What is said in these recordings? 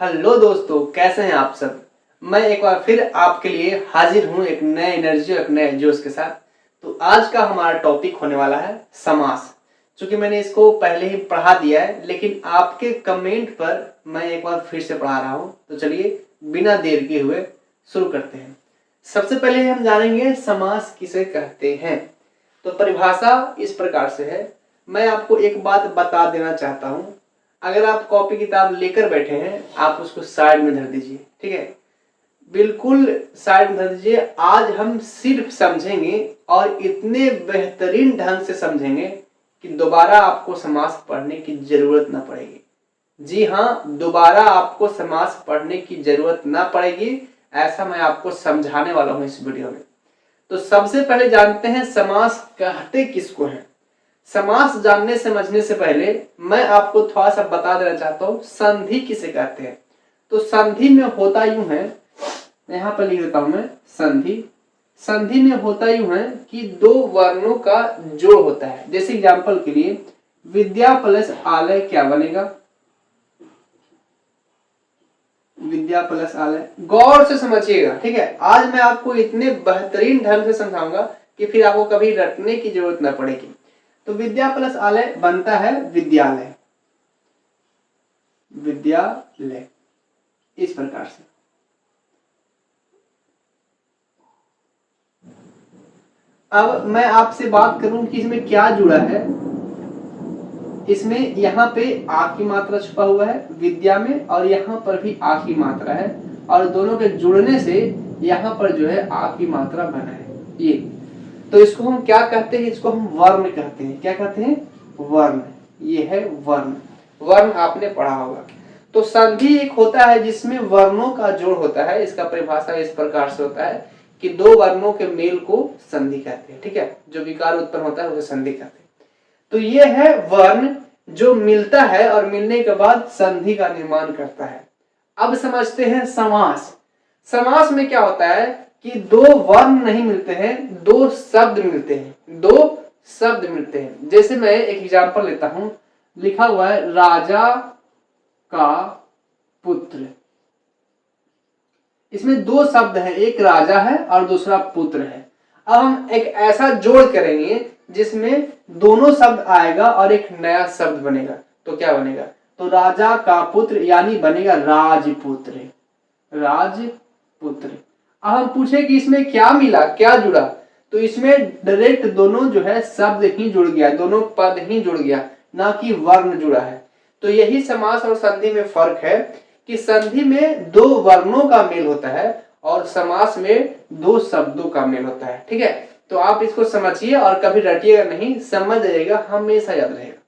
Hello दोस्तों, कैसे हैं आप सब। मैं एक बार फिर आपके लिए हाजिर हूं एक नए एनर्जी और एक नए जोश के साथ। तो आज का हमारा टॉपिक होने वाला है समास। चूंकि मैंने इसको पहले ही पढ़ा दिया है, लेकिन आपके कमेंट पर मैं एक बार फिर से पढ़ा रहा हूं। तो चलिए बिना देर किए हुए शुरू करते हैं। सबसे पहले हम जानेंगे समास किसे कहते हैं। तो परिभाषा इस प्रकार से है। मैं आपको एक बात बता देना चाहता हूँ। अगर आप कॉपी किताब लेकर बैठे हैं, आप उसको साइड में धर दीजिए। ठीक है, बिल्कुल साइड में धर दीजिए। आज हम सिर्फ समझेंगे और इतने बेहतरीन ढंग से समझेंगे कि दोबारा आपको समास पढ़ने की जरूरत ना पड़ेगी। जी हाँ, दोबारा आपको समास पढ़ने की जरूरत ना पड़ेगी, ऐसा मैं आपको समझाने वाला हूं इस वीडियो में। तो सबसे पहले जानते हैं समास कहते किसको हैं। समास जानने समझने से पहले मैं आपको थोड़ा सा बता देना चाहता हूं संधि किसे कहते हैं। तो संधि में होता यूं है, यहां पर लिख देता हूं मैं संधि। संधि में होता यूं है कि दो वर्णों का जोड़ होता है। जैसे एग्जांपल के लिए विद्या प्लस आलय क्या बनेगा, विद्या प्लस आलय। गौर से समझिएगा, ठीक है। आज मैं आपको इतने बेहतरीन ढंग से समझाऊंगा कि फिर आपको कभी रटने की जरूरत ना पड़ेगी। तो विद्या प्लस आलय बनता है विद्यालय, विद्यालय इस प्रकार से। अब मैं आपसे बात करूं कि इसमें क्या जुड़ा है। इसमें यहाँ पे आ की मात्रा छुपा हुआ है विद्या में, और यहाँ पर भी आ की मात्रा है, और दोनों के जुड़ने से यहाँ पर जो है आ की मात्रा बना है ये। तो इसको हम क्या कहते हैं, इसको हम वर्ण कहते हैं। क्या कहते हैं, वर्ण। ये है वर्ण। वर्ण आपने पढ़ा होगा। तो संधि एक होता है जिसमें वर्णों का जोड़ होता है। इसका परिभाषा इस प्रकार से होता है कि दो वर्णों के मेल को संधि कहते हैं। ठीक है, जो विकार उत्पन्न होता है उसे संधि कहते हैं। तो ये है वर्ण जो मिलता है और मिलने के बाद संधि का निर्माण करता है। अब समझते हैं समास। समास में क्या होता है कि दो वर्ण नहीं मिलते हैं, दो शब्द मिलते हैं। दो शब्द मिलते हैं। जैसे मैं एक एग्जांपल लेता हूं, लिखा हुआ है राजा का पुत्र। इसमें दो शब्द हैं, एक राजा है और दूसरा पुत्र है। अब हम एक ऐसा जोड़ करेंगे जिसमें दोनों शब्द आएगा और एक नया शब्द बनेगा। तो क्या बनेगा, तो राजा का पुत्र यानी बनेगा राजपुत्र, राजपुत्र। अब हम पूछे कि इसमें क्या मिला, क्या जुड़ा। तो इसमें डायरेक्ट दोनों जो है शब्द ही जुड़ गया, दोनों पद ही जुड़ गया, ना कि वर्ण जुड़ा है। तो यही समास और संधि में फर्क है कि संधि में दो वर्णों का मेल होता है और समास में दो शब्दों का मेल होता है। ठीक है, तो आप इसको समझिए और कभी रटिएगा नहीं, समझ जाइएगा, हमेशा याद रहेगा।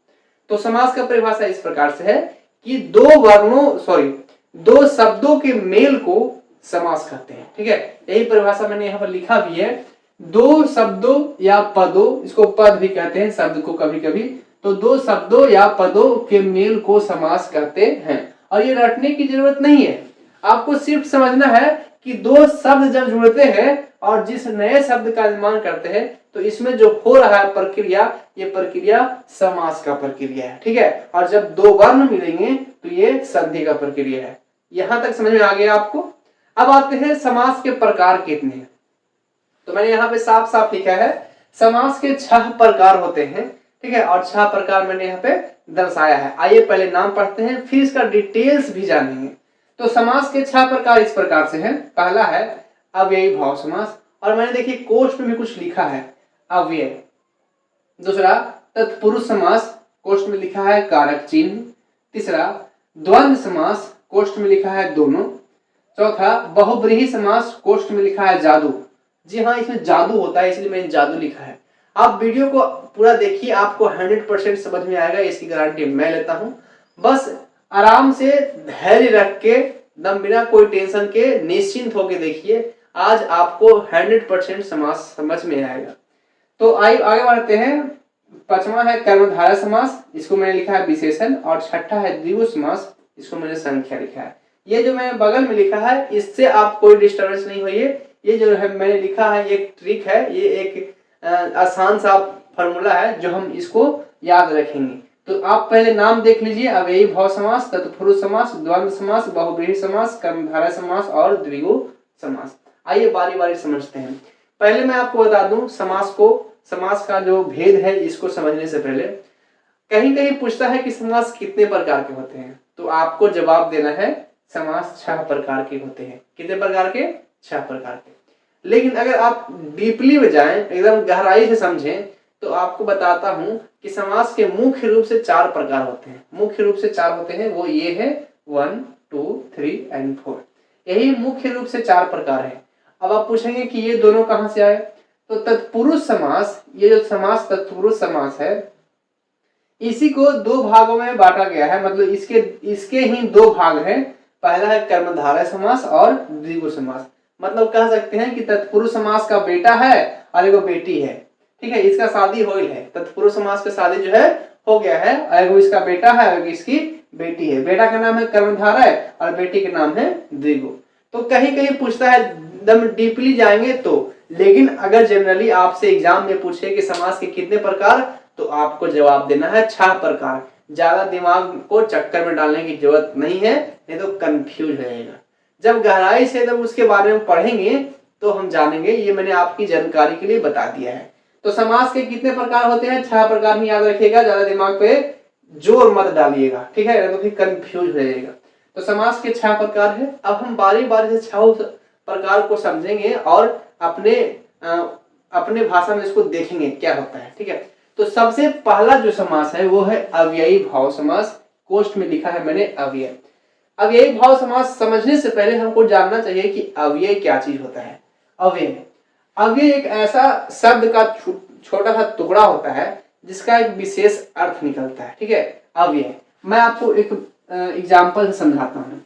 तो समास का परिभाषा इस प्रकार से है कि दो शब्दों के मेल को समास कहते हैं। ठीक है, यही परिभाषा मैंने यहाँ पर लिखा भी है। दो शब्दों या पदों, इसको पद भी कहते हैं शब्द को कभी कभी। तो दो शब्दों या पदों के मेल को समास कहते हैं। और ये रटने की जरूरत नहीं है, आपको सिर्फ समझना है कि दो शब्द जब जुड़ते हैं और जिस नए शब्द का निर्माण करते हैं, तो इसमें जो हो रहा है प्रक्रिया, ये प्रक्रिया समास का प्रक्रिया है। ठीक है, और जब दो वर्ण मिलेंगे तो ये संधि का प्रक्रिया है। यहां तक समझ में आ गया आपको। अब आते हैं समास के प्रकार कितने हैं। तो मैंने यहाँ पे साफ साफ लिखा है समास के 6 प्रकार होते हैं। ठीक है, और 6 प्रकार मैंने यहाँ पे दर्शाया है। आइए पहले नाम पढ़ते हैं, फिर इसका डिटेल्स भी जानेंगे। तो समास के 6 प्रकार इस प्रकार से हैं। पहला है अव्ययी भाव समास, और मैंने देखिए कोष्ठ में भी कुछ लिखा है अव्यय। दूसरा तत्पुरुष समास, कोष्ठ में लिखा है कारक चिन्ह। तीसरा द्वंद्व समास, कोष्ठ में लिखा है दोनों। चौथा बहुब्रीहि समास, कोष्ठ में लिखा है जादू। जी हाँ, इसमें जादू होता है इसलिए मैंने जादू लिखा है। आप वीडियो को पूरा देखिए, आपको 100% समझ में आएगा, इसकी गारंटी मैं लेता हूं। बस आराम से धैर्य रख के, दम बिना कोई टेंशन के, निश्चिंत होके देखिए, आज आपको 100% समझ में आएगा। तो आगे बढ़ते हैं। 5वां है कर्मधारय समास, इसको मैंने लिखा है विशेषण। और 6ठा है द्विगु समास, इसको मैंने संख्या लिखा है। ये जो मैंने बगल में लिखा है, इससे आप कोई डिस्टर्बेंस नहीं होइए। ये जो है मैंने लिखा है, एक ट्रिक है, ये एक आसान सा फॉर्मूला है जो हम इसको याद रखेंगे। तो आप पहले नाम देख लीजिए, अव्ययी भाव समास, तत्पुरुष समास, द्वंद्व समास, बहुब्रीहि समास, कर्मधारय समास और द्विगु समास। आइए बारी बारी समझते हैं। पहले मैं आपको बता दूं समास का जो भेद है इसको समझने से पहले, कहीं कहीं पूछता है कि समास कितने प्रकार के होते हैं, तो आपको जवाब देना है समास 6 प्रकार के होते हैं। कितने प्रकार के? 6 प्रकार के। लेकिन अगर आप डीपली में जाएं, एकदम गहराई से समझें, तो आपको बताता हूं कि समास के मुख्य रूप से 4 प्रकार होते हैं। मुख्य रूप से 4 होते हैं, वो ये है 1, 2, 3 एंड 4। यही मुख्य रूप से 4 प्रकार है। अब आप पूछेंगे कि ये दोनों कहां से आए, तो तत्पुरुष समास, ये जो समास तत्पुरुष समास है, इसी को 2 भागों में बांटा गया है। मतलब इसके ही 2 भाग हैं। पहला है कर्मधारय समास और द्विगु समास। मतलब कह सकते हैं कि तत्पुरुष समास का बेटा है और एगो बेटी है, ठीक है। इसका शादी हो है, तत्पुरुष समास का शादी जो है हो गया है, एगो इसका बेटा है और इसकी बेटी है। बेटा का नाम है कर्मधारय और बेटी का नाम है द्विगु। तो कहीं कहीं पूछता है, एकदम डीपली जाएंगे तो। लेकिन अगर जनरली आपसे एग्जाम में पूछे कि समास के कितने प्रकार, तो आपको जवाब देना है 6 प्रकार। ज्यादा दिमाग को चक्कर में डालने की जरूरत नहीं है, नहीं तो कंफ्यूज हो जाएगा। जब गहराई से जब उसके बारे में पढ़ेंगे तो हम जानेंगे। ये मैंने आपकी जानकारी के लिए बता दिया है। तो समास के कितने प्रकार होते हैं? 6 प्रकार ही याद रखिएगा, ज्यादा दिमाग पे जोर मत डालिएगा, ठीक है, तो फिर कंफ्यूज हो जाएगा। तो समास के 6 प्रकार है। अब हम बारी बारी से 6 प्रकार को समझेंगे और अपने भाषा में इसको देखेंगे क्या होता है, ठीक है। तो सबसे पहला जो समास है वो है अव्ययी भाव समास। कोष्ठ में लिखा है मैंने अव्यय। अव्ययी भाव समास समझने से पहले हमको जानना चाहिए कि अव्यय क्या चीज होता है। अव्यय एक ऐसा शब्द का छोटा सा टुकड़ा होता है जिसका एक विशेष अर्थ निकलता है, ठीक है। अव्यय मैं आपको एक एग्जाम्पल से समझाता हूं।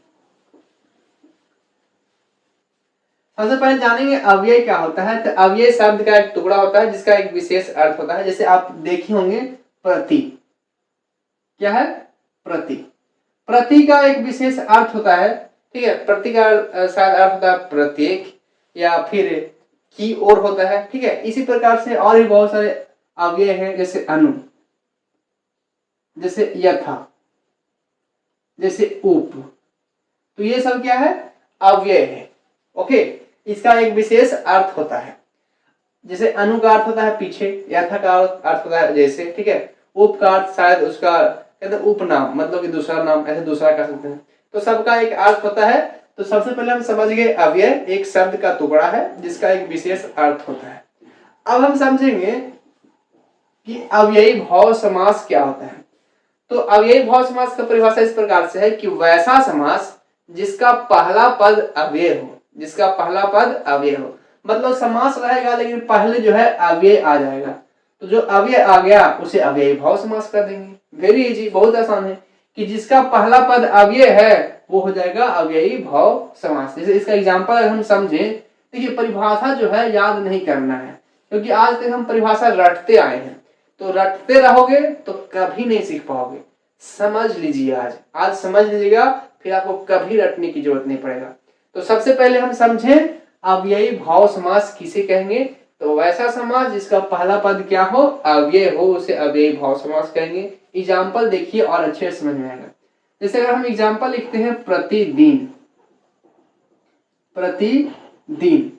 सबसे पहले जानेंगे अव्यय क्या होता है। तो अव्यय शब्द का एक टुकड़ा होता है जिसका एक विशेष अर्थ होता है। जैसे आप देखे होंगे प्रति, क्या है? प्रति। प्रति का एक विशेष अर्थ होता है, ठीक है। प्रति का शायद अर्थ होता है प्रत्येक या फिर की ओर होता है, ठीक है। इसी प्रकार से और भी बहुत सारे अव्यय हैं, जैसे अनु, जैसे यथा, जैसे उप। तो ये सब क्या है? अव्यय है, ओके। इसका एक विशेष अर्थ होता है। जैसे अनु का अर्थ होता है पीछे, यथा का अर्थ होता है जैसे, ठीक है। उप का अर्थ शायद उसका कहते हैं उपनाम, मतलब कि दूसरा नाम, ऐसे दूसरा कह सकते हैं। तो सबका एक अर्थ होता है। तो सबसे पहले हम समझ गए अव्यय एक शब्द का टुकड़ा है जिसका एक विशेष अर्थ होता है। अब हम समझेंगे कि अव्ययी भाव समास क्या होता है। तो अव्ययी भाव समास का परिभाषा इस प्रकार से है कि वैसा समास जिसका पहला पद अव्यय हो, जिसका पहला पद अव्यय हो। मतलब समास रहेगा लेकिन पहले जो है अव्यय आ जाएगा। तो जो अव्यय आ गया उसे अव्ययी भाव समास कर देंगे। वेरी इजी, बहुत आसान है कि जिसका पहला पद अव्यय है वो हो जाएगा अव्ययी भाव समास। जैसे इसका एग्जांपल हम समझें, देखिए परिभाषा जो है याद नहीं करना है, क्योंकि आज तक हम परिभाषा रटते आए हैं। तो रटते रहोगे तो कभी नहीं सीख पाओगे। समझ लीजिए, आज समझ लीजिएगा, फिर आपको कभी रटने की जरूरत नहीं पड़ेगा। तो सबसे पहले हम समझें अव्ययी भाव समास किसे कहेंगे। तो वैसा समास जिसका पहला पद क्या हो? अव्यय हो, उसे अव्ययी भाव समास कहेंगे। एग्जाम्पल देखिए और अच्छे से समझ में आएगा। जैसे अगर हम एग्जाम्पल लिखते हैं प्रतिदिन, प्रतिदिन।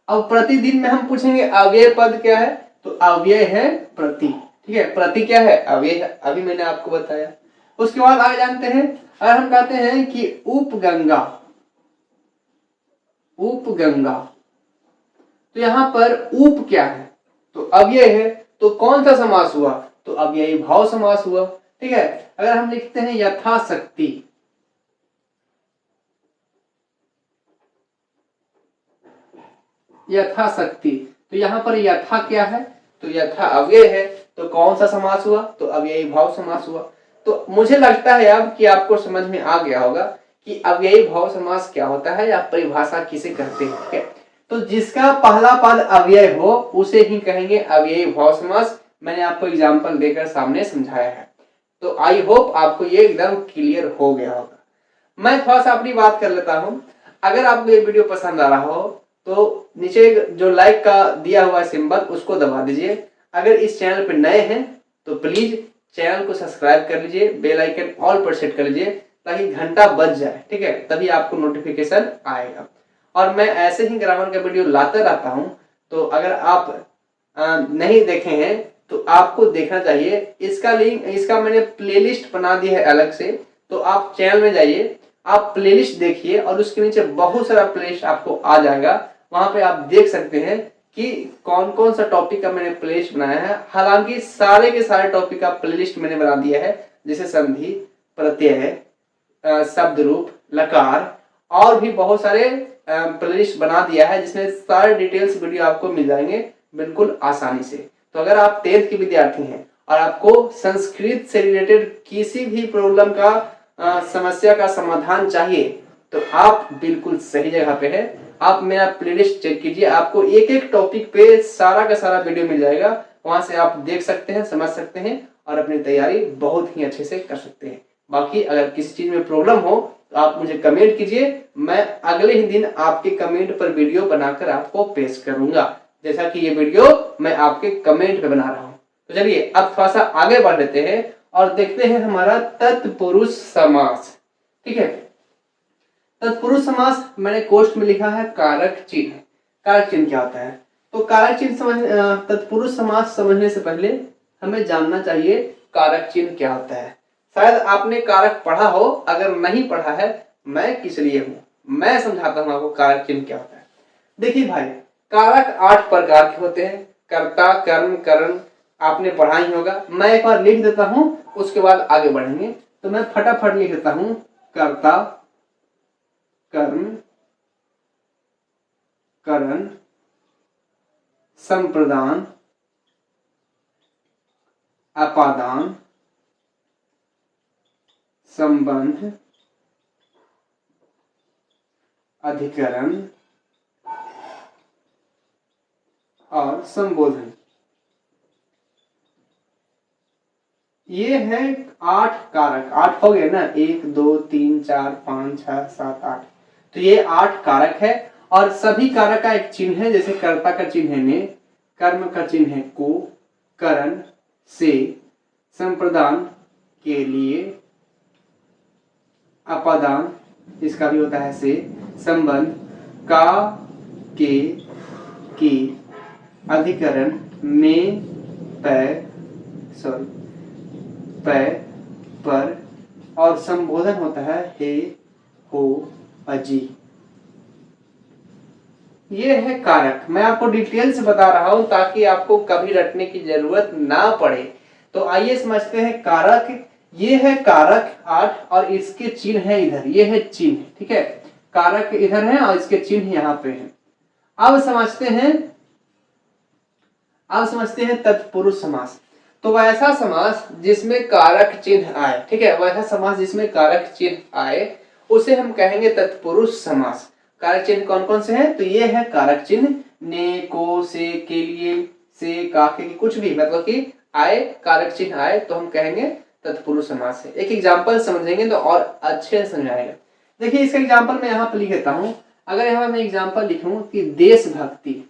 अब प्रतिदिन में हम पूछेंगे अव्यय पद क्या है, तो अव्यय है प्रति, ठीक है। प्रति क्या है? अव्यय है, अभी मैंने आपको बताया। उसके बाद आगे जानते हैं, अगर हम कहते हैं कि उपगंगा, उपगंगा, तो यहां पर उप क्या है? तो अव्यय है। तो कौन सा समास हुआ? तो अव्ययी भाव समास हुआ, ठीक है। अगर हम लिखते हैं यथाशक्ति, यथाशक्ति, तो यहां पर यथा क्या है? तो यथा अव्यय है। तो कौन सा समास हुआ? तो अव्ययी भाव समास हुआ। तो मुझे लगता है अब कि आपको समझ में आ गया होगा कि अव्ययी भाव समास क्या होता है या परिभाषा किसे कहते हैं, ठीक है। तो जिसका पहला पद अव्यय हो उसे ही कहेंगे अव्ययी भाव समास। मैंने आपको एग्जांपल देकर सामने समझाया है। तो आई होप आपको ये एकदम क्लियर हो गया होगा। मैं थोड़ा सा अपनी बात कर लेता हूं। अगर आपको ये वीडियो पसंद आ रहा हो तो नीचे जो लाइक का दिया हुआ सिंबल उसको दबा दीजिए। अगर इस चैनल पर नए हैं तो प्लीज चैनल को सब्सक्राइब कर लीजिए, बेल आइकन ऑल पर सेट कर लीजिए ताकि घंटा बज जाए, ठीक है, तभी आपको नोटिफिकेशन आएगा। और मैं ऐसे ही ग्रामर का वीडियो लाता रहता हूं, तो अगर आप नहीं देखे हैं तो आपको देखना चाहिए। इसका लिंक, इसका मैंने प्लेलिस्ट बना दी है अलग से, तो आप चैनल में जाइए, आप प्लेलिस्ट देखिए और उसके नीचे बहुत सारा प्लेलिस्ट आपको आ जाएगा। वहां पे आप देख सकते हैं कि कौन कौन सा टॉपिक का मैंने प्लेलिस्ट बनाया है। हालांकि सारे के सारे टॉपिक का प्लेलिस्ट मैंने बना दिया है, जैसे संधि, प्रत्यय, शब्द रूप, लकार और भी बहुत सारे प्लेलिस्ट बना दिया है, जिसमें सारे डिटेल्स वीडियो आपको मिल जाएंगे बिल्कुल आसानी से। तो अगर आप 10th के विद्यार्थी हैं और आपको संस्कृत से रिलेटेड किसी भी प्रॉब्लम का समस्या का समाधान चाहिए तो आप बिल्कुल सही जगह पे है। आप मेरा प्लेलिस्ट चेक कीजिए, आपको एक एक टॉपिक पे सारा का सारा वीडियो मिल जाएगा। वहां से आप देख सकते हैं, समझ सकते हैं और अपनी तैयारी बहुत ही अच्छे से कर सकते हैं। बाकी अगर किसी चीज में प्रॉब्लम हो तो आप मुझे कमेंट कीजिए, मैं अगले ही दिन आपके कमेंट पर वीडियो बनाकर आपको पेश करूंगा, जैसा कि ये वीडियो मैं आपके कमेंट पे बना रहा हूं। तो चलिए अब थोड़ा सा आगे बढ़ लेते हैं और देखते हैं हमारा तत्पुरुष समास। ठीक है, तत्पुरुष समास मैंने कोष्ठ में लिखा है कारक चिन्ह। कारक चिन्ह क्या होता है? तो कारक चिन्ह तत्पुरुष समास समझने से पहले हमें जानना चाहिए कारक चिन्ह क्या होता है। शायद आपने कारक पढ़ा हो, अगर नहीं पढ़ा है मैं किस लिए हूं, मैं समझाता हूं आपको कारक चिन्ह क्या होता है। देखिए भाई, कारक 8 प्रकार के होते हैं। कर्ता, कर्म, करण आपने पढ़ा ही होगा। मैं एक बार लिख देता हूं, उसके बाद आगे बढ़ेंगे। तो मैं फटाफट लिख देता हूं, कर्ता, कर्म, करण, संप्रदान, अपादान, संबंध, अधिकरण और संबोधन। ये है 8 कारक। 8 हो गए ना, 1 2 3 4 5 6 7 8। तो ये 8 कारक है और सभी कारक का एक चिन्ह है। जैसे कर्ता का चिन्ह है ने, कर्म का चिन्ह है को, करण से, संप्रदान के लिए, अपादान इसका भी होता है से, संबंध का, के, की, अधिकरण में, पै, पर और संबोधन होता है हे, हो, अजी। ये है कारक। मैं आपको डिटेल से बता रहा हूं ताकि आपको कभी रटने की जरूरत ना पड़े। तो आइए समझते हैं कारक। ये है कारक 8 और इसके चिन्ह है इधर, ये है चिन्ह। ठीक है, कारक इधर है और इसके चिन्ह यहाँ पे है। अब समझते हैं तत्पुरुष समास। तो वैसा समास जिसमें कारक चिन्ह आए, ठीक है, वैसा समास जिसमें कारक चिन्ह आए उसे हम कहेंगे तत्पुरुष समास। कारक चिन्ह कौन कौन से हैं? तो ये है कारक चिन्ह ने, को, से, के लिए, से, का, के, कुछ भी मतलब कि आए, कारक चिन्ह आए तो हम कहेंगे तत्पुरुष समास है। एक एग्जांपल समझेंगे तो और अच्छे से समझ आएगा। देखिए इसका एग्जांपल मैं यहाँ पर लिख देता हूँ। अगर यहाँ मैं एग्जांपल लिखूं कि देशभक्ति,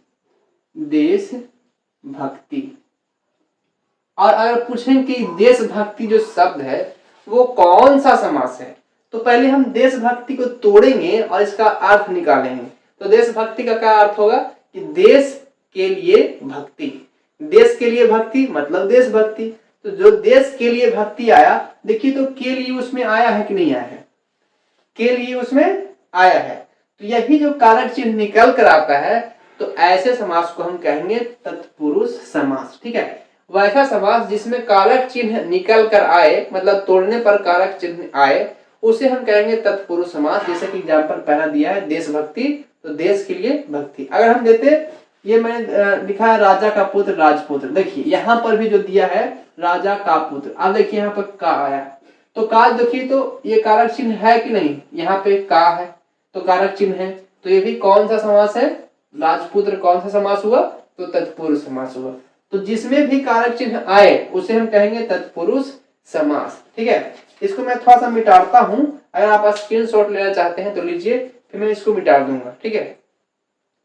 देशभक्ति, और अगर पूछें कि देशभक्ति जो शब्द है वो कौन सा समास है, तो पहले हम देशभक्ति को तोड़ेंगे और इसका अर्थ निकालेंगे। तो देशभक्ति का क्या अर्थ होगा कि देश के लिए भक्ति। देश के लिए भक्ति मतलब देशभक्ति। तो जो देश के लिए भक्ति आया, देखिए तो के लिए उसमें आया है कि नहीं आया है? के लिए उसमें आया है। तो यही जो कारक चिन्ह निकल कर आता है तो ऐसे समास को हम कहेंगे तत्पुरुष समास। ठीक है, वैसा समास जिसमें कारक चिन्ह निकल कर आए मतलब तोड़ने पर कारक चिन्ह आए उसे हम कहेंगे तत्पुरुष समास। जैसे कि एग्जांपल पहला दिया है देशभक्ति, तो देश के लिए भक्ति। अगर हम देते, ये मैंने लिखा है राजा का पुत्र राजपुत्र, देखिए यहाँ पर भी जो दिया है राजा का पुत्र। अब देखिए यहाँ पर का आया, तो का देखिए तो ये कारक चिन्ह है कि नहीं? यहाँ पे का है तो कारक चिन्ह है। तो ये भी कौन सा समास है? राजपुत्र कौन सा समास हुआ? तो तत्पुरुष समास हुआ। तो जिसमें भी कारक चिन्ह आए उसे हम कहेंगे तत्पुरुष समास। ठीक है, इसको मैं थोड़ा सा मिटाता हूं। अगर आप स्क्रीनशॉट लेना चाहते हैं तो लीजिए, फिर मैं इसको मिटा दूंगा। ठीक है,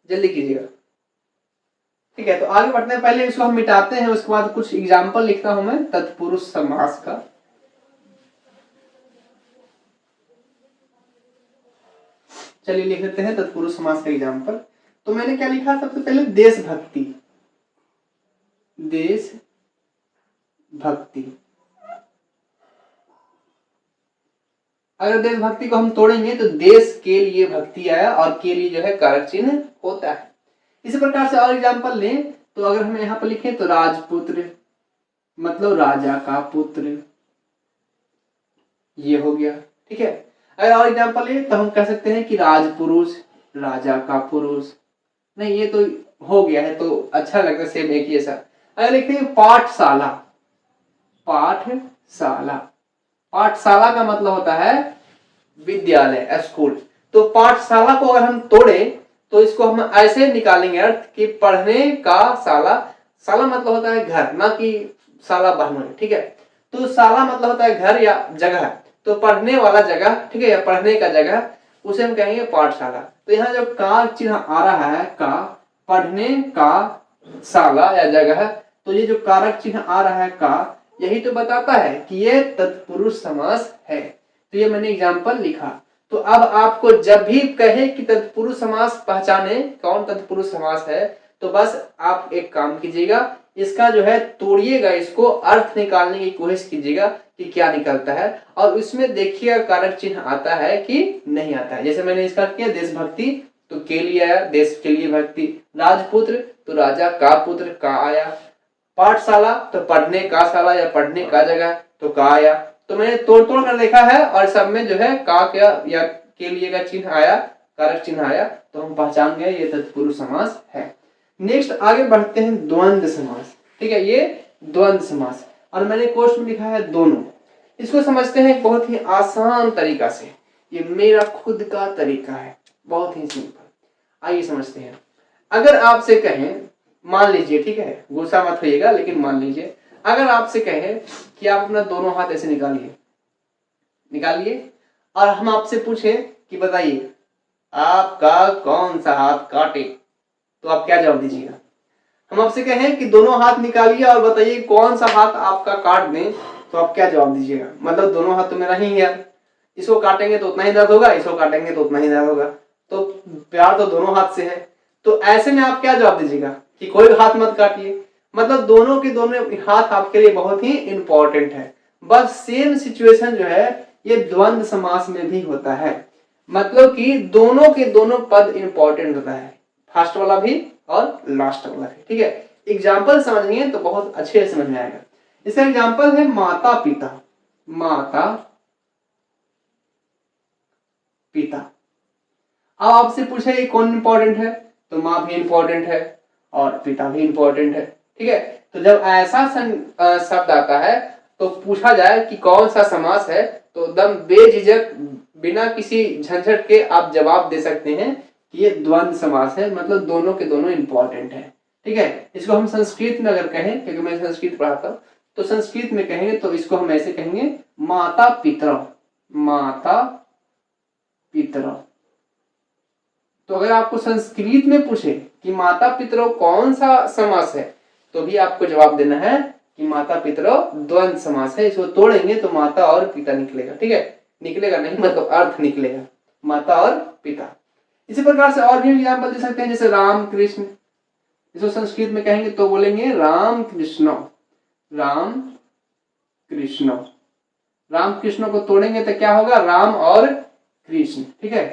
जल्दी कीजिएगा। ठीक है, तो आगे बढ़ते हैं। पहले इसको हम मिटाते हैं, उसके बाद कुछ एग्जाम्पल लिखता हूं मैं तत्पुरुष समास का। चलिए लिख लेते हैं तत्पुरुष समास का एग्जाम्पल। तो मैंने क्या लिखा, सबसे पहले देशभक्ति, देशभक्ति। अगर देशभक्ति को हम तोड़ेंगे तो देश के लिए भक्ति आया और के लिए जो है कारक चिन्ह होता है। इसी प्रकार से और एग्जाम्पल लें तो अगर हम यहाँ पर लिखें तो राजपुत्र मतलब राजा का पुत्र, ये हो गया। ठीक है, अगर और एग्जाम्पल लें तो हम कह सकते हैं कि राजपुरुष राजा का पुरुष। नहीं, ये तो हो गया है तो अच्छा लगता है, सेम एक ही ऐसा। अगर लिखते हैं पाठशाला, पाठशाला, पाठशाला का मतलब होता है विद्यालय, स्कूल। तो पाठशाला को अगर हम तोड़े तो इसको हम ऐसे निकालेंगे अर्थ कि पढ़ने का शाला, शाला मतलब होता है घर, ना कि शाला बहनोई। ठीक है, तो शाला मतलब होता है घर या जगह, तो पढ़ने वाला जगह, ठीक है, या पढ़ने का जगह, उसे हम कहेंगे पाठशाला। तो यहाँ जो का चिन्ह आ रहा है, का, पढ़ने का शाला या जगह, तो ये जो कारक चिन्ह आ रहा है का, यही तो बताता है कि ये तत्पुरुष समास है। तो ये मैंने एग्जाम्पल लिखा। तो अब आपको जब भी कहे कि तत्पुरुष समास पहचाने कौन तत्पुरुष समास है, तो बस आप एक काम कीजिएगा, इसका जो है तोड़िएगा, इसको अर्थ निकालने की कोशिश कीजिएगा कि क्या निकलता है, और उसमें देखिएगा कारक चिन्ह आता है कि नहीं आता है। जैसे मैंने इसका किया देशभक्ति, तो के लिए आया, देश के लिए भक्ति। राजपुत्र तो राजा का पुत्र, का आया। पाठशाला तो पढ़ने का शाला या पढ़ने का जगह, तो का आया। तो मैंने तोड़ तोड़ कर देखा है और सब में जो है का क्या या के लिए का चिन्ह आया, कारक चिन्ह आया, तो हम पहचान गए ये तत्पुरुष समास है। नेक्स्ट आगे बढ़ते हैं द्वंद्व समास। ठीक है, ये द्वंद्व समास, और मैंने कोर्स में लिखा है दोनों। इसको समझते हैं बहुत ही आसान तरीका से, ये मेरा खुद का तरीका है, बहुत ही सिंपल। आइए समझते हैं। अगर आपसे कहें, मान लीजिए, ठीक है, गुस्सा मत होइएगा, लेकिन मान लीजिए अगर आपसे कहें कि आप अपना दोनों हाथ ऐसे निकालिए, निकालिए, और हम आपसे पूछें कि बताइए आपका कौन सा हाथ काटे, तो आप क्या जवाब दीजिएगा? हम आपसे कहें कि दोनों हाथ निकालिए और बताइए कौन सा हाथ आपका काट दें, तो आप क्या जवाब दीजिएगा? मतलब दोनों हाथ तो मेरा ही है, इसको काटेंगे तो उतना ही दर्द होगा, इसको काटेंगे तो उतना ही दर्द होगा, तो प्यार तो दोनों हाथ से है। तो ऐसे में आप क्या जवाब दीजिएगा कि कोई हाथ मत काटिए? मतलब दोनों के दोनों हाथ आपके लिए बहुत ही इंपॉर्टेंट है। बस सेम सिचुएशन जो है ये द्वंद्व समास में भी होता है, मतलब कि दोनों के दोनों पद इंपॉर्टेंट होता है, फर्स्ट वाला भी और लास्ट वाला भी। ठीक है, एग्जाम्पल समझिए तो बहुत अच्छे से समझ में आएगा। इसका एग्जाम्पल है माता पिता, माता पिता। अब आपसे पूछे ये कौन इंपॉर्टेंट है, तो माँ भी इंपॉर्टेंट है और पिता भी इंपॉर्टेंट है। ठीक है, तो जब ऐसा शब्द आता है तो पूछा जाए कि कौन सा समास है, तो एकदम बेझिझक बिना किसी झंझट के आप जवाब दे सकते हैं कि ये द्वंद्व समास है, मतलब दोनों के दोनों इंपॉर्टेंट है। ठीक है, इसको हम संस्कृत में अगर कहें, क्योंकि मैं संस्कृत पढ़ाता हूँ, तो संस्कृत में कहेंगे तो इसको हम ऐसे कहेंगे माता पितरौ, माता पितरौ। तो अगर आपको संस्कृत में पूछे कि माता पितरौ कौन सा समास है, तो भी आपको जवाब देना है कि माता पितरौ द्वंद्व समास है। इसको तोड़ेंगे तो माता और पिता निकलेगा। ठीक है, निकलेगा नहीं मतलब अर्थ निकलेगा, माता और पिता। इसी प्रकार से और भी एग्जाम्पल दे सकते हैं, जैसे राम कृष्ण, इसको संस्कृत में कहेंगे तो बोलेंगे राम कृष्ण, राम कृष्ण। राम कृष्ण को तोड़ेंगे तो क्या होगा, राम और कृष्ण। ठीक है,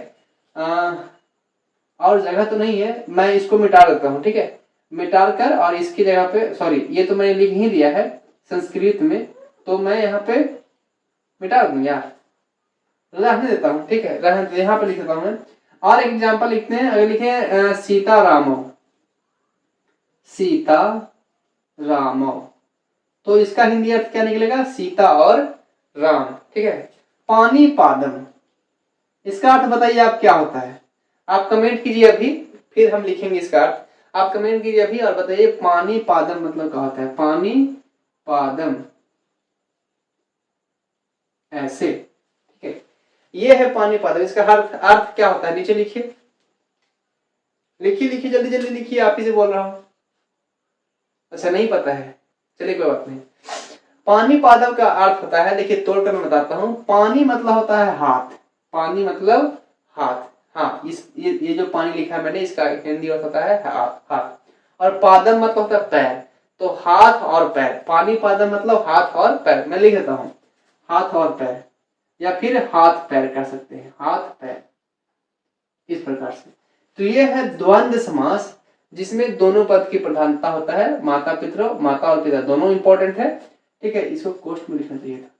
और जगह तो नहीं है, मैं इसको मिटा देता हूं। ठीक है, मिटा कर और इसकी जगह पे, सॉरी ये तो मैंने लिख ही दिया है संस्कृत में, तो मैं यहाँ पे मिटा दूं यार, रहने देता हूँ। ठीक है, रहने, यहाँ पे लिख देता हूँ मैं। और एक एग्जाम्पल लिखते हैं, अगर लिखे सीता रामो, सीता रामो, तो इसका हिंदी अर्थ क्या निकलेगा, सीता और राम। ठीक है, पानी पादम, इसका अर्थ बताइए आप क्या होता है? आप कमेंट कीजिए अभी, फिर हम लिखेंगे इसका अर्थ। आप कमेंट कीजिए अभी और बताइए पानी पादम मतलब क्या होता है? पानी पादम ऐसे। ठीक है, ये है पानी पादम, इसका अर्थ क्या होता है? नीचे लिखिए, लिखिए लिखिए, जल्दी जल्दी लिखिए, आप ही से बोल रहा हूं। अच्छा नहीं पता है, चलिए कोई बात नहीं। पानी पादप का अर्थ होता है, देखिए तोड़कर मैं बताता हूँ। पानी मतलब होता है हाथ, पानी मतलब हाथ। हाँ, ये जो पानी लिखा है मैंने, इसका हिंदी अर्थ होता है हाथ। और पादप मतलब होता है पैर, तो हाथ और पैर। पानी पादप मतलब हाथ और पैर। मैं लिख देता हूँ, हाथ और पैर, या फिर हाथ पैर कह सकते हैं, हाथ पैर, इस प्रकार से। तो ये है द्वंद्व समास, जिसमें दोनों पद की प्रधानता होता है। माता पिता, माता और पिता दोनों इंपॉर्टेंट है, ठीक है। इसको कोष्ठ में लिखना चाहिए था।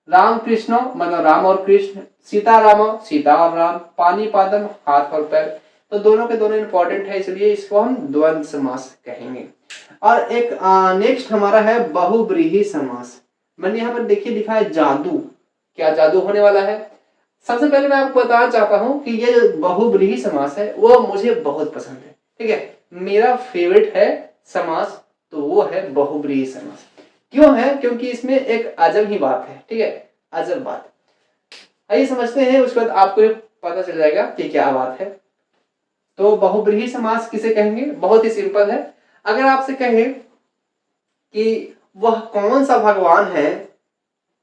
राम कृष्ण मतलब राम और कृष्ण, सीता राम सीता और राम, पानी पादम हाथ और पैर, तो दोनों के दोनों इंपॉर्टेंट है, इसलिए इसको हम द्वंद्व समास कहेंगे। और एक नेक्स्ट हमारा है बहुब्रीहि समास। मैंने यहाँ पर देखिए लिखा है जादू, क्या जादू होने वाला है। सबसे पहले मैं आपको बताना चाहता हूँ कि ये जो बहुब्रीहि समास है वो मुझे बहुत पसंद है, ठीक है। मेरा फेवरेट है समास, तो वो है बहुब्रीहि समास। क्यों है? क्योंकि इसमें एक अजब ही बात है, ठीक है, अजब बात। आइए समझते हैं, उसके बाद आपको पता चल जाएगा कि क्या बात है। तो बहुब्रीहि समास किसे कहेंगे? बहुत ही सिंपल है। अगर आपसे कहें कि वह कौन सा भगवान है,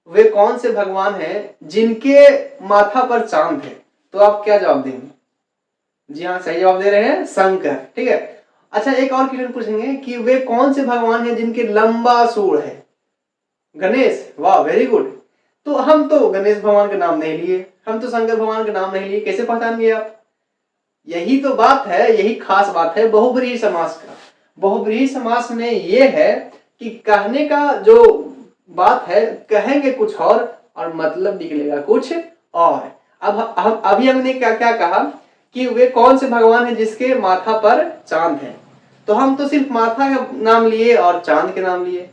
वे कौन से भगवान हैं जिनके माथा पर चांद है, तो आप क्या जवाब देंगे? जी हाँ, सही जवाब दे रहे हैं, शंकर, ठीक है। अच्छा, एक और क्वेश्चन पूछेंगे कि वे कौन से भगवान हैं जिनके लंबा सूंड है? गणेश, वाह वेरी गुड। तो हम तो गणेश भगवान का नाम नहीं लिए, हम तो शंकर भगवान का नाम नहीं लिए, कैसे पहचान गए आप? यही तो बात है, यही खास बात है बहुब्रीहि समास का। बहुब्रीहि समास में ये है कि कहने का जो बात है, कहेंगे कुछ और मतलब निकलेगा कुछ और। अब अभी हमने क्या क्या कहा कि वे कौन से भगवान हैं जिसके माथा पर चांद है, तो हम तो सिर्फ माथा का नाम लिए और चांद के नाम लिए,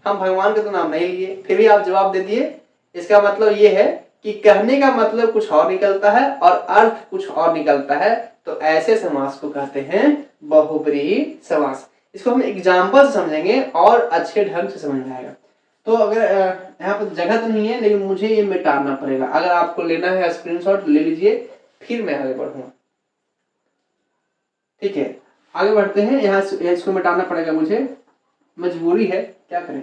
हम भगवान का तो नाम नहीं लिए, फिर भी आप जवाब दे दिए। इसका मतलब ये है कि कहने का मतलब कुछ और निकलता है और अर्थ कुछ और निकलता है, तो ऐसे समास को कहते हैं बहुब्रीहि समास। इसको हम एग्जाम्पल से समझेंगे और अच्छे ढंग से समझ में आएगा। तो अगर यहाँ पर जगह तो नहीं है, लेकिन मुझे ये मिटाना पड़ेगा। अगर आपको लेना है स्क्रीनशॉट ले लीजिए, फिर मैं आगे बढ़ूंगा, ठीक है। आगे बढ़ते हैं, यहाँ इसको मिटाना पड़ेगा मुझे, मजबूरी है, क्या करें।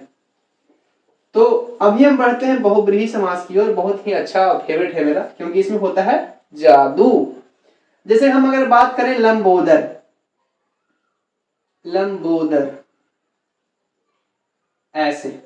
तो अभी हम बढ़ते हैं बहुब्रीहि समास की ओर। बहुत ही अच्छा फेवरेट है मेरा, क्योंकि इसमें होता है जादू। जैसे हम अगर बात करें लंबोदर, लंबोदर ऐसे,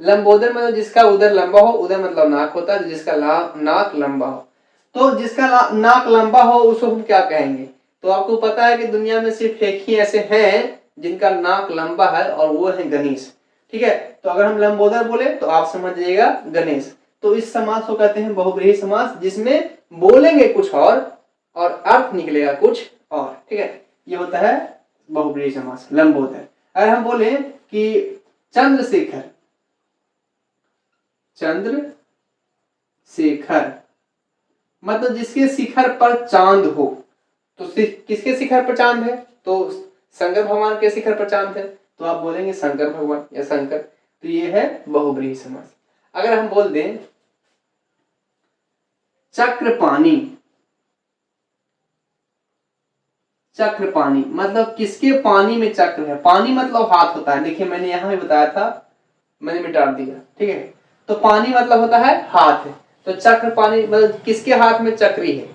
लंबोदर मतलब जिसका उदर लंबा हो, उदर मतलब नाक होता है, जिसका नाक लंबा हो। तो जिसका नाक लंबा हो उसको हम क्या कहेंगे? तो आपको पता है कि दुनिया में सिर्फ एक ही ऐसे हैं जिनका नाक लंबा है, और वो है गणेश, ठीक है। तो अगर हम लंबोदर बोले तो आप समझ जाइएगा गणेश। तो इस समास को कहते हैं बहुब्रीहि समास, जिसमें बोलेंगे कुछ और अर्थ निकलेगा कुछ और, ठीक है। ये होता है बहुब्रीहि समास, लंबोदर। अगर हम बोले कि चंद्रशेखर, चंद्रशेखर मतलब जिसके शिखर पर चांद हो, तो किसके शिखर पर चांद है? तो शंकर भगवान के शिखर पर चांद है, तो आप बोलेंगे शंकर भगवान या शंकर। तो ये है बहुब्रीहि समास। अगर हम बोल दें चक्रपाणी, चक्रपाणी मतलब किसके पानी में चक्र है? पानी मतलब हाथ होता है, देखिए मैंने यहां भी बताया था, मैंने मिटा दिया, ठीक है। तो पानी मतलब होता है हाथ है, तो चक्रपाणी मतलब किसके हाथ में चक्री है?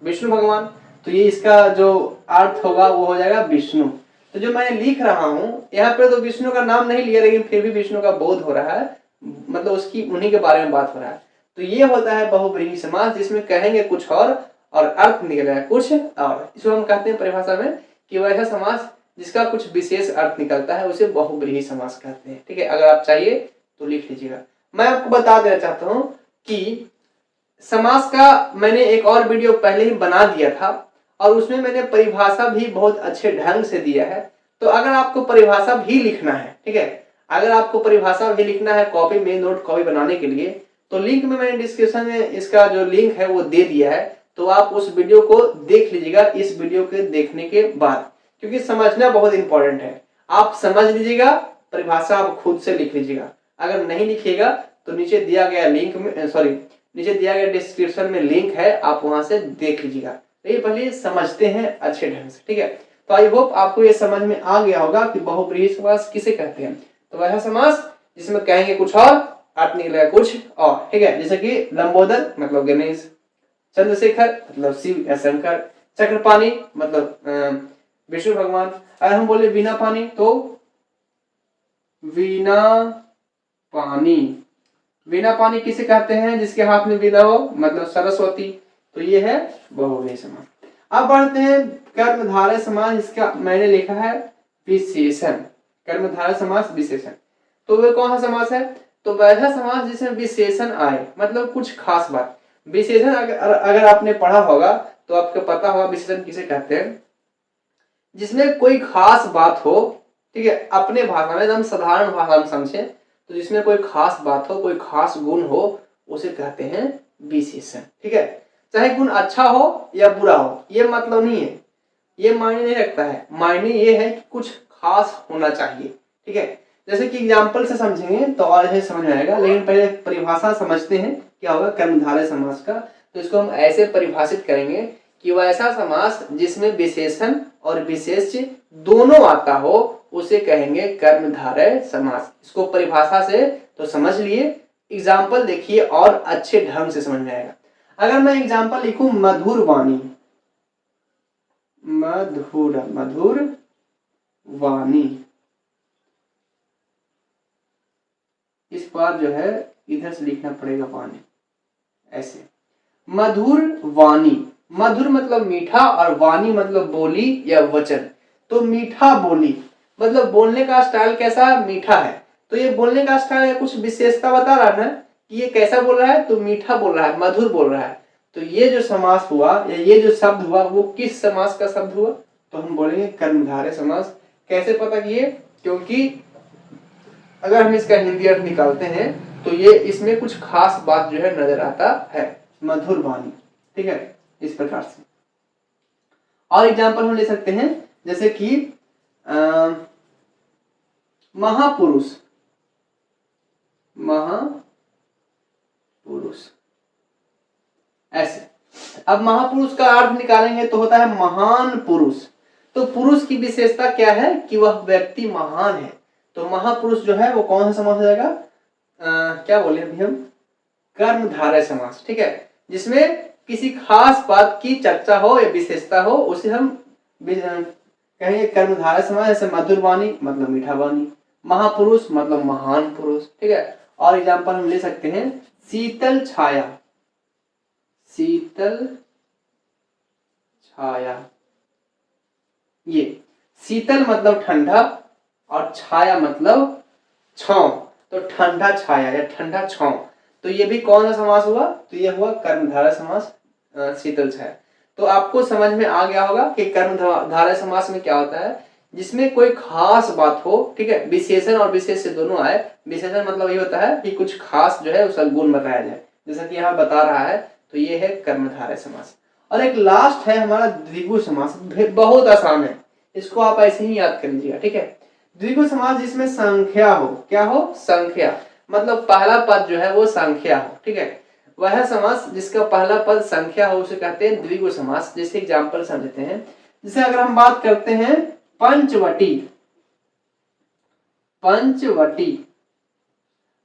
विष्णु भगवान। तो ये इसका जो अर्थ होगा वो हो जाएगा विष्णु। तो जो मैं लिख रहा हूँ यहाँ पे, तो विष्णु का नाम नहीं लिया, लेकिन फिर भी विष्णु का बोध हो रहा है, मतलब उसकी उन्हीं के बारे में बात हो रहा है। तो ये होता है बहुब्रीहि समास, जिसमें कहेंगे कुछ और अर्थ निकलेगा कुछ और। इसको हम कहते हैं परिभाषा में कि वह ऐसा समास जिसका कुछ विशेष अर्थ निकलता है, उसे बहुब्रीहि समास कहते हैं, ठीक है। अगर आप चाहिए तो लिख लीजिएगा। मैं आपको बता देना चाहता हूँ कि समास का मैंने एक और वीडियो पहले ही बना दिया था, और उसमें मैंने परिभाषा भी बहुत अच्छे ढंग से दिया है। तो अगर आपको परिभाषा भी लिखना है, ठीक है, अगर आपको परिभाषा भी लिखना है कॉपी में, नोट कॉपी बनाने के लिए, तो लिंक में मैंने डिस्क्रिप्शन में इसका जो लिंक है वो दे दिया है, तो आप उस वीडियो को देख लीजिएगा इस वीडियो के देखने के बाद, क्योंकि समझना बहुत इंपॉर्टेंट है। आप समझ लीजिएगा, परिभाषा आप खुद से लिख लीजिएगा। अगर नहीं लिखिएगा तो नीचे दिया गया लिंक में, नीचे दिया गया डिस्क्रिप्शन में लिंक है, आप वहां से देख लीजिएगा। तो ये पहले समझते हैं अच्छे ढंग से, ठीक है। तो आई होप आपको ये समझ में आ गया होगा कि बहुब्रीहि समास किसे कहते हैं। तो वह समास जिसमें कहेंगे कुछ और अर्थ निकलेगा कुछ और, ठीक है। जैसे कि लंबोदर मतलब गणेश, चंद्रशेखर मतलब शिव या शंकर, चक्रपाणी मतलब विष्णु भगवान। अगर हम बोले वीणा पानी तो वीणा पानी, वीणा पानी किसे कहते हैं, जिसके हाथ में वीणा हो मतलब सरस्वती। तो ये है बहुव्रीहि समास। अब बढ़ते हैं कर्मधारय समास, इसका मैंने लिखा है विशेषण। कर्मधारय समास विशेषण, तो वह कौन सा समास है, तो वह समास जिसमें विशेषण आए, मतलब कुछ खास बात। विशेषण अगर आपने पढ़ा होगा तो आपको पता होगा विशेषण किसे कहते हैं, जिसमें कोई खास बात हो, ठीक है, अपने भाषा में एकदम साधारण भाषा में समझे, तो जिसमें कोई खास बात हो, कोई खास गुण हो, उसे कहते हैं विशेषण, ठीक है। चाहे गुण अच्छा हो या बुरा हो, ये मतलब नहीं है, ये मायने नहीं रखता है। मायने ये है कि कुछ खास होना चाहिए, ठीक है। जैसे कि एग्जाम्पल से समझेंगे तो और ऐसे समझ में आएगा, लेकिन पहले परिभाषा समझते हैं क्या होगा कर्मधारय समास का। तो इसको हम ऐसे परिभाषित करेंगे कि वह ऐसा समास जिसमें विशेषण और विशेष्य दोनों आता हो, उसे कहेंगे कर्मधारय समास। इसको परिभाषा से तो समझ लिए, एग्जाम्पल देखिए और अच्छे ढंग से समझ में आएगा। अगर मैं एग्जाम्पल लिखूं मधुर वाणी, मधुर मधुर वाणी, इस बार जो है इधर से लिखना पड़ेगा वाणी, ऐसे मधुर वाणी। मधुर मतलब मीठा और वाणी मतलब बोली या वचन। तो मीठा बोली मतलब बोलने का स्टाइल कैसा, मीठा है। तो ये बोलने का स्टाइल है, कुछ विशेषता बता रहा है कि ये कैसा बोल रहा है, तो मीठा बोल रहा है, मधुर बोल रहा है। तो ये जो समास हुआ या ये जो शब्द हुआ वो किस समास का शब्द हुआ, तो हम बोलेंगे कर्मधारय समास। कैसे पता किए, क्योंकि अगर हम इसका हिंदी अर्थ निकालते हैं तो ये इसमें कुछ खास बात जो है नजर आता है, मधुर वाणी, ठीक है, इस प्रकार से। और एग्जाम्पल हम ले सकते हैं जैसे कि महापुरुष, महापुरुष ऐसे। अब महापुरुष का अर्थ निकालेंगे तो होता है महान पुरुष। तो पुरुष की विशेषता क्या है कि वह व्यक्ति महान है। तो महापुरुष जो है वो कौन सा समास हो जाएगा, क्या बोले अभी हम, कर्मधारय समास, ठीक है। जिसमें किसी खास बात की चर्चा हो या विशेषता हो, उसे हम कहेंगे कर्मधारय समास। जैसे मधुर वाणी मतलब मीठा वाणी, महापुरुष मतलब महान पुरुष, ठीक है। और एग्जाम्पल हम ले सकते हैं शीतल छाया, शीतल छाया। ये शीतल मतलब ठंडा और छाया मतलब छांव, तो ठंडा छाया या ठंडा छांव। तो ये भी कौन सा समास हुआ, तो ये हुआ कर्मधारय समास, शीतल छाया। तो आपको समझ में आ गया होगा कि कर्मधारय समास में क्या होता है, जिसमें कोई खास बात हो, ठीक है, विशेषण और विशेष्य दोनों आए। विशेषण मतलब ये होता है कि कुछ खास जो है उसका गुण बताया जाए, जैसा कि यहाँ बता रहा है, तो ये है कर्मधारय समास। और एक लास्ट है हमारा द्विगु समास, बहुत आसान है, इसको आप ऐसे ही याद कर लीजिएगा, ठीक है। द्विगु समास जिसमें संख्या हो, क्या हो, संख्या, मतलब पहला पद जो है वो संख्या हो, ठीक है। वह समास जिसका पहला पद संख्या हो उसे कहते हैं द्विगु समास। जैसे एग्जांपल समझते हैं, जैसे अगर हम बात करते हैं पंचवटी, पंचवटी,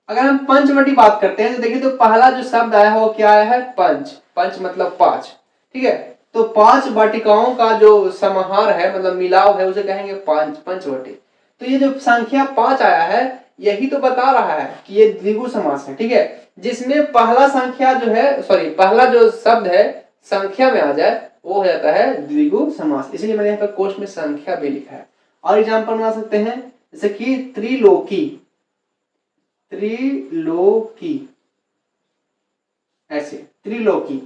अगर हम पंचवटी बात करते हैं तो देखिए तो पहला जो शब्द आया है वो क्या आया है, पंच। पंच मतलब पांच, ठीक है। तो पांच वाटिकाओं का जो समाहार है मतलब मिलाव है उसे कहेंगे पंच, पंचवटी। तो ये जो संख्या 5 आया है यही तो बता रहा है कि ये द्विगु समास है, ठीक है। जिसमें पहला संख्या जो है, सॉरी पहला जो शब्द है संख्या में आ जाए वो हो जाता है द्विगु समास। इसलिए मैंने यहाँ पर कोष्ठ में संख्या भी लिखा है। और एग्जाम्पल बना सकते हैं जैसे कि त्रिलोकी, त्रिलोकी ऐसे, त्रिलोकी,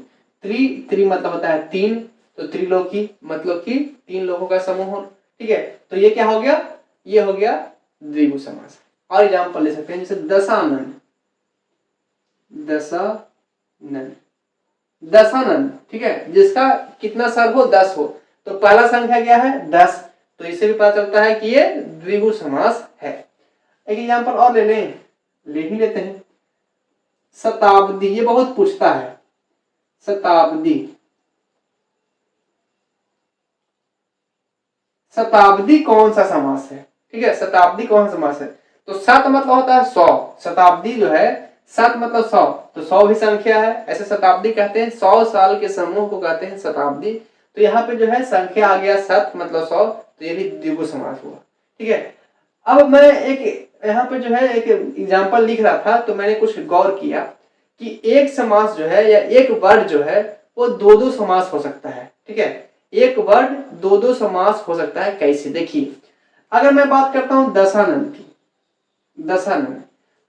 त्रि मतलब होता है तीन, तो त्रिलोकी मतलब कि तीन लोगों का समूह, ठीक है। तो ये क्या हो गया, ये हो गया द्विगु समास। और एग्जाम्पल ले सकते हैं जैसे दशानन, दशानन, दशानन, ठीक है, जिसका कितना सर हो, 10 हो। तो पहला संख्या क्या है, 10। तो इससे भी पता चलता है कि ये द्विगु समास है। एक एग्जाम्पल और ले लें, ले ही लेते हैं, शताब्दी, ये बहुत पूछता है, शताब्दी, शताब्दी कौन सा समास है, ठीक है, शताब्दी कौन सा समास है। तो शत मतलब होता है 100, शताब्दी जो है शत मतलब 100, तो 100 भी संख्या है, ऐसे शताब्दी कहते हैं, 100 साल के समूह को कहते हैं शताब्दी। तो यहाँ पे जो है संख्या आ गया शत मतलब 100, तो ये भी द्विगु समास हुआ, ठीक है। अब मैं एक यहाँ पे जो है एक एग्जाम्पल लिख रहा था, तो मैंने कुछ गौर किया कि एक समास जो है या एक वर्ड जो है वो दो दो समास हो सकता है, ठीक है, एक वर्ड दो दो समास हो सकता है। कैसे, देखिए, अगर मैं बात करता हूं दशानन की, दशानन,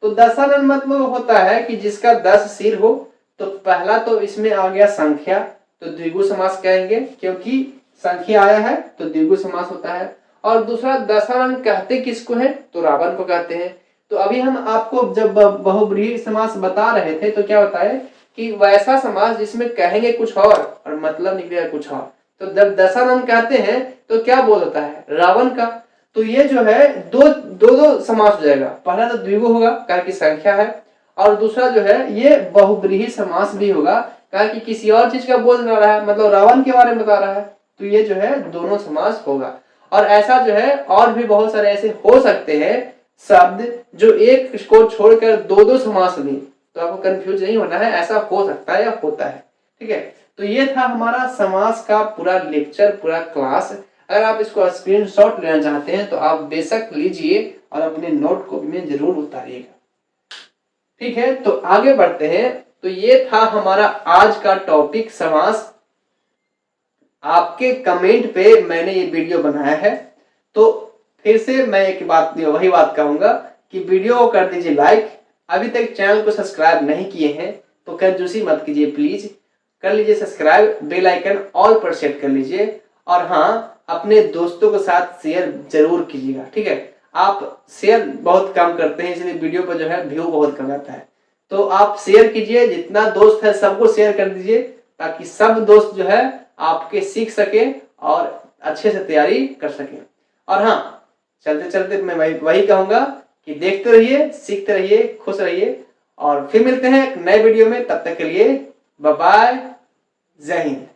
तो दशानन मतलब होता है कि जिसका 10 सिर हो। तो पहला तो इसमें आ गया संख्या, तो द्विगु समास कहेंगे, क्योंकि संख्या आया है तो द्विगु समास होता है। और दूसरा दशानन कहते किसको है, तो रावण को कहते हैं। तो अभी हम आपको जब बहुब्रीहि समास बता रहे थे तो क्या होता है कि वैसा समास जिसमें कहेंगे कुछ और मतलब निकलेगा कुछ और। तो जब दशानन कहते हैं तो क्या बोल होता है, रावण का। तो ये जो है दो दो समास हो जाएगा, पहला तो द्विगु होगा कारण की संख्या है, और दूसरा जो है ये बहुब्रीहि समास भी होगा कारण कि किसी और चीज का बोल रहा है, मतलब रावण के बारे में बता रहा है। तो ये जो है दोनों समास होगा। और ऐसा जो है और भी बहुत सारे ऐसे हो सकते हैं शब्द जो एक को छोड़कर दो दो समास लें, तो आपको कंफ्यूज नहीं होना है, ऐसा हो सकता है या होता है, ठीक है। तो ये था हमारा समास का पूरा लेक्चर, पूरा क्लास। अगर आप इसको स्क्रीनशॉट लेना चाहते हैं तो आप बेशक लीजिए और अपने नोट कॉपी में जरूर उतारिएगा, ठीक है। तो आगे बढ़ते हैं। तो ये था हमारा आज का टॉपिक समास। आपके कमेंट पे मैंने ये वीडियो बनाया है, तो फिर से मैं एक बात वही बात कहूंगा कि वीडियो को कर दीजिए लाइक। अभी तक चैनल को सब्सक्राइब नहीं किए हैं तो कंजूसी मत कीजिए, प्लीज कर लीजिए सब्सक्राइब, बेल आइकन ऑल पर सेट कर लीजिए। और हाँ, अपने दोस्तों के साथ शेयर जरूर कीजिएगा, ठीक है। आप शेयर बहुत कम करते हैं इसलिए वीडियो पर जो है व्यू बहुत कम आता है। तो आप शेयर कीजिए, जितना दोस्त है सबको शेयर कर दीजिए ताकि सब दोस्त जो है आपके सीख सके और अच्छे से तैयारी कर सके। और हाँ, चलते चलते मैं वही कहूंगा कि देखते रहिए, सीखते रहिए, खुश रहिए, और फिर मिलते हैं एक नए वीडियो में। तब तक के लिए बाय बाय, जय हिंद।